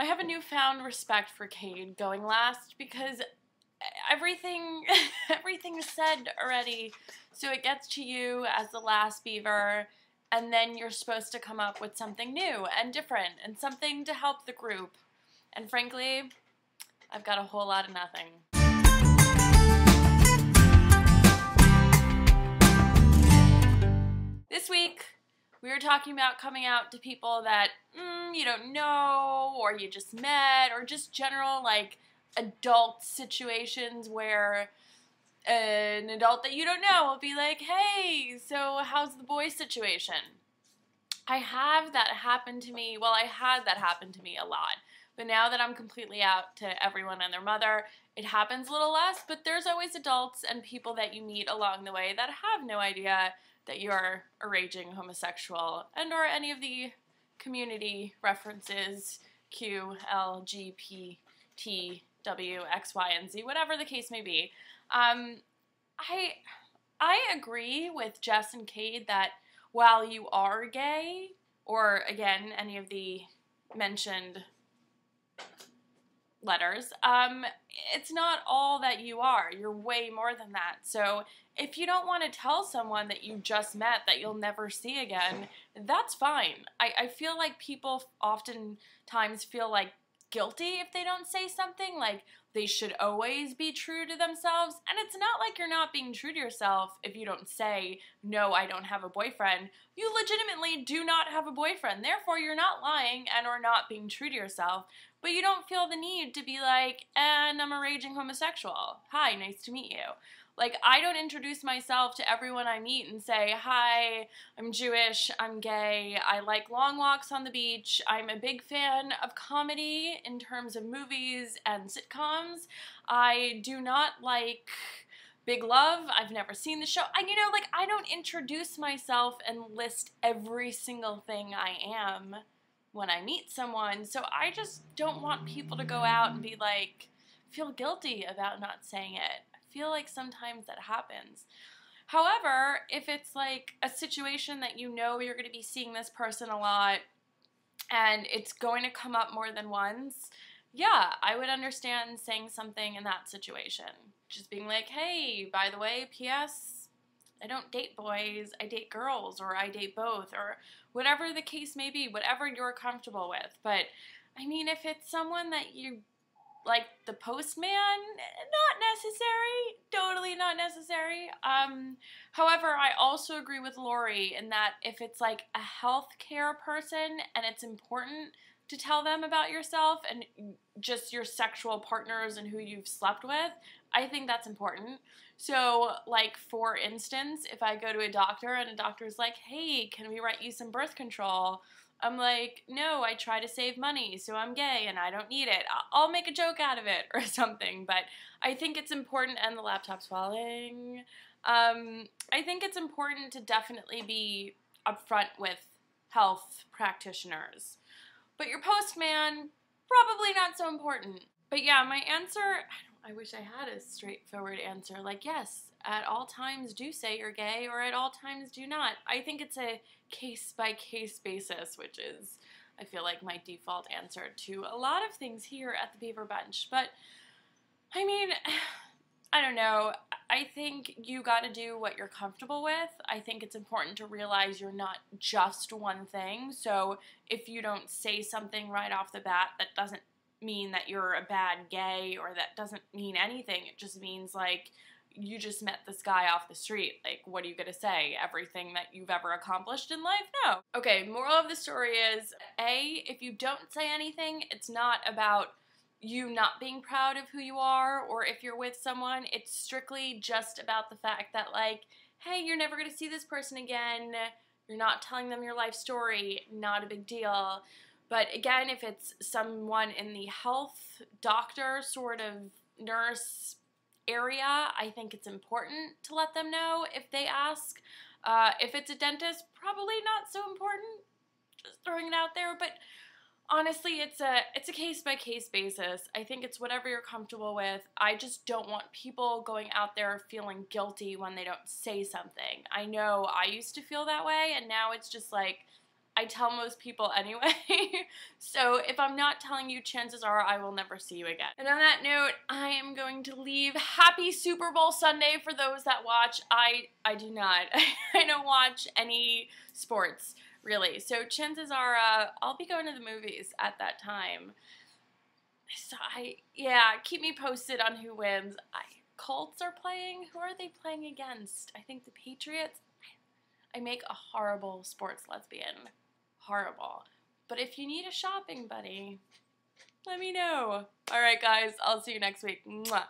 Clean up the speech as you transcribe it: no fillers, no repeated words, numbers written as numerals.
I have a newfound respect for Cade going last because everything is said already. So it gets to you as the last beaver, and then you're supposed to come up with something new and different and something to help the group. And frankly, I've got a whole lot of nothing. This week, we were talking about coming out to people that you don't know, or you just met, or just general, like, adult situations where an adult that you don't know will be like, hey, so how's the boy situation? I had that happen to me a lot. But now that I'm completely out to everyone and their mother, it happens a little less, but there's always adults and people that you meet along the way that have no idea that you're a raging homosexual, and or any of the community references, Q, L, G, P, T, W, X, Y, and Z, whatever the case may be. I agree with Jess and Cade that while you are gay, or again, any of the mentioned letters, it's not all that you are. You're way more than that. So if you don't want to tell someone that you just met that you'll never see again, that's fine. I feel like people oftentimes feel like guilty if they don't say something, like they should always be true to themselves. And it's not like you're not being true to yourself if you don't say, no, I don't have a boyfriend. You legitimately do not have a boyfriend. Therefore, you're not lying and or not being true to yourself. But you don't feel the need to be like, and I'm a raging homosexual. Hi, nice to meet you. Like, I don't introduce myself to everyone I meet and say, hi, I'm Jewish, I'm gay, I like long walks on the beach, I'm a big fan of comedy in terms of movies and sitcoms. I do not like Big Love, I've never seen the show. I don't introduce myself and list every single thing I am when I meet someone, so I just don't want people to go out and be like, feel guilty about not saying it. I feel like sometimes that happens. However, if it's like a situation that you know you're going to be seeing this person a lot and it's going to come up more than once, yeah, I would understand saying something in that situation. Just being like, hey, by the way, P.S., I don't date boys, I date girls, or I date both, or whatever the case may be, whatever you're comfortable with. But, I mean, if it's someone that you like, the postman, not necessary, totally not necessary. However, I also agree with Lori in that if it's like a healthcare person and it's important to tell them about yourself and just your sexual partners and who you've slept with, I think that's important. So, like, for instance, if I go to a doctor and a doctor's like, hey, can we write you some birth control? I'm like, no, I try to save money, so I'm gay and I don't need it. I'll make a joke out of it or something, but I think it's important, and the laptop's falling. I think it's important to definitely be upfront with health practitioners. But your postman, probably not so important. But yeah, my answer, I wish I had a straightforward answer. Like, yes, at all times do say you're gay, or at all times do not. I think it's a case-by-case basis, which is, I feel like, my default answer to a lot of things here at the Beaver Bunch. But, I mean, I don't know. I think you gotta do what you're comfortable with. I think it's important to realize you're not just one thing. So if you don't say something right off the bat, that doesn't mean that you're a bad gay, or that doesn't mean anything. It just means, like, you just met this guy off the street. Like, what are you gonna say? Everything that you've ever accomplished in life? No. Okay, moral of the story is, A, if you don't say anything, it's not about you not being proud of who you are, or if you're with someone, it's strictly just about the fact that, like, hey, you're never gonna see this person again, you're not telling them your life story, not a big deal. But again, if it's someone in the health, doctor, sort of nurse area, I think it's important to let them know if they ask. If it's a dentist, probably not so important, just throwing it out there. But honestly, it's a case-by-case basis. I think it's whatever you're comfortable with. I just don't want people going out there feeling guilty when they don't say something. I know I used to feel that way, and now it's just like, I tell most people anyway. So if I'm not telling you, chances are I will never see you again. And on that note, I am going to leave. Happy Super Bowl Sunday for those that watch. I do not. I don't watch any sports, really. So chances are I'll be going to the movies at that time. So yeah, keep me posted on who wins. Colts are playing. Who are they playing against? I think the Patriots. I make a horrible sports lesbian. Horrible. But if you need a shopping buddy, let me know. All right, guys. I'll see you next week. Mwah.